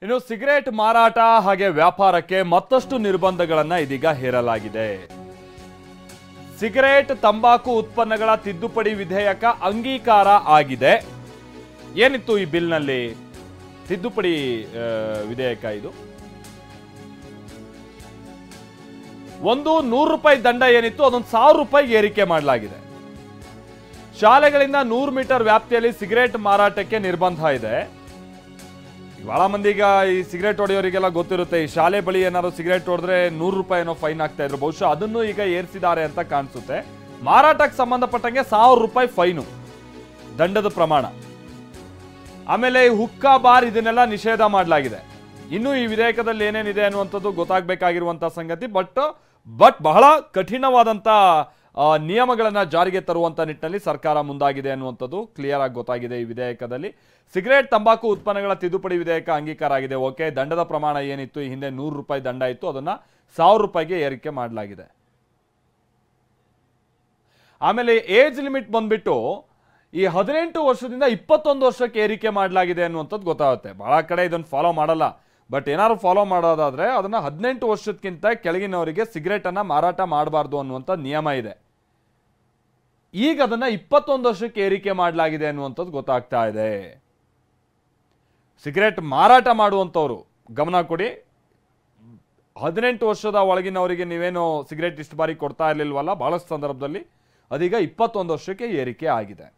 ಇನ್ನು ಸಿಗರೇಟ್ ಮಾರಾಟ ಹಾಗೆ ವ್ಯಾಪಾರಕ್ಕೆ ಮತ್ತಷ್ಟು ನಿರ್ಬಂಧಗಳನ್ನು ಇದೀಗ ಹೇರಲಾಗಿದೆ. ಸಿಗರೇಟ್ ತಂಬಾಕು ಉತ್ಪನ್ನಗಳ ತಿದ್ದುಪಡಿ ವಿಧೇಯಕ ಅಂಗೀಕಾರ ಆಗಿದೆ. ಏನಿತ್ತು ಈ ಬಿಲ್ನಲ್ಲಿ ತಿದ್ದುಪಡಿ ವಿಧೇಯಕ? ಇದು ಒಂದು ₹100 ದಂಡ ಏನಿತ್ತು ಅದೊಂದು ₹1000 ಏರಿಕೆ ಮಾಡಲಾಗಿದೆ. ಶಾಲೆಗಳಿಂದ 100 ಮೀಟರ್ ವ್ಯಾಪ್ತಿಯಲ್ಲಿ ಸಿಗರೇಟ್ ಮಾರಾಟಕ್ಕೆ ನಿರ್ಬಂಧ ಇದೆ. ಬಹಳ ಮಂದಿಗ ಈ ಸಿಗರೇಟ್ ಹೊಡೆಯೋರಿಗೆಲ್ಲ ಗೊತ್ತಿರುತ್ತೆ, ಈ ಶಾಲೆ ಬಳಿ ಏನಾದ್ರು ಸಿಗರೇಟ್ ಹೊಡೆದ್ರೆ ₹100 ಏನೋ ಫೈನ್ ಆಗ್ತಾ ಇದ್ರು. ಬಹುಶಃ ಅದನ್ನು ಈಗ ಏರಿಸಿದ್ದಾರೆ ಅಂತ ಕಾಣಿಸುತ್ತೆ. ಮಾರಾಟಕ್ಕೆ ಸಂಬಂಧಪಟ್ಟಂಗೆ ₹1000 ಫೈನು ದಂಡದ ಪ್ರಮಾಣ. ಆಮೇಲೆ ಹುಕ್ಕಾ ಬಾರ್ ಇದನ್ನೆಲ್ಲ ನಿಷೇಧ ಮಾಡಲಾಗಿದೆ. ಇನ್ನು ಈ ವಿಧೇಯಕದಲ್ಲಿ ಏನೇನಿದೆ ಅನ್ನುವಂಥದ್ದು ಗೊತ್ತಾಗಬೇಕಾಗಿರುವಂತಹ ಸಂಗತಿ. ಬಟ್ ಬಹಳ ಕಠಿಣವಾದಂತ ನಿಯಮಗಳನ್ನ ಜಾರಿಗೆ ತರುವಂತ ನಿಟ್ಟಿನಲ್ಲಿ ಸರ್ಕಾರ ಮುಂದಾಗಿದೆ ಅನ್ನುವಂಥದ್ದು ಕ್ಲಿಯರ್ ಆಗಿ ಗೊತ್ತಾಗಿದೆ. ಈ ವಿಧೇಯಕದಲ್ಲಿ ಸಿಗರೇಟ್ ತಂಬಾಕು ಉತ್ಪನ್ನಗಳ ತಿದ್ದುಪಡಿ ವಿಧೇಯಕ ಅಂಗೀಕಾರ ಆಗಿದೆ. ಓಕೆ, ದಂಡದ ಪ್ರಮಾಣ ಏನಿತ್ತು ಈ ಹಿಂದೆ ₹100 ದಂಡ ಇತ್ತು, ಅದನ್ನ ₹1000 ಏರಿಕೆ ಮಾಡಲಾಗಿದೆ. ಆಮೇಲೆ ಏಜ್ ಲಿಮಿಟ್ ಬಂದ್ಬಿಟ್ಟು ಈ 18 ವರ್ಷದಿಂದ 21 ವರ್ಷಕ್ಕೆ ಏರಿಕೆ ಮಾಡಲಾಗಿದೆ ಅನ್ನುವಂಥದ್ದು ಗೊತ್ತಾಗುತ್ತೆ. ಬಹಳ ಕಡೆ ಇದನ್ನು ಫಾಲೋ ಮಾಡಲ್ಲ. ಬಟ್ ಏನಾದ್ರು ಫಾಲೋ ಮಾಡೋದಾದ್ರೆ ಅದನ್ನ 18 ವರ್ಷಕ್ಕಿಂತ ಕೆಳಗಿನವರಿಗೆ ಸಿಗರೇಟ್ ಅನ್ನ ಮಾರಾಟ ಮಾಡಬಾರ್ದು ಅನ್ನುವಂಥ ನಿಯಮ ಇದೆ. ಈಗ ಅದನ್ನ 21 ವರ್ಷಕ್ಕೆ ಏರಿಕೆ ಮಾಡಲಾಗಿದೆ ಅನ್ನುವಂಥದ್ದು ಗೊತ್ತಾಗ್ತಾ ಇದೆ. ಸಿಗರೇಟ್ ಮಾರಾಟ ಮಾಡುವಂಥವ್ರು ಗಮನ ಕೊಡಿ. 18 ವರ್ಷದ ಒಳಗಿನವರಿಗೆ ನೀವೇನು ಸಿಗರೇಟ್ ಇಷ್ಟು ಬಾರಿ ಕೊಡ್ತಾ ಇರಲಿಲ್ವಲ್ಲ, ಬಹಳಷ್ಟು ಸಂದರ್ಭದಲ್ಲಿ ಅದೀಗ 21 ವರ್ಷಕ್ಕೆ ಏರಿಕೆ ಆಗಿದೆ.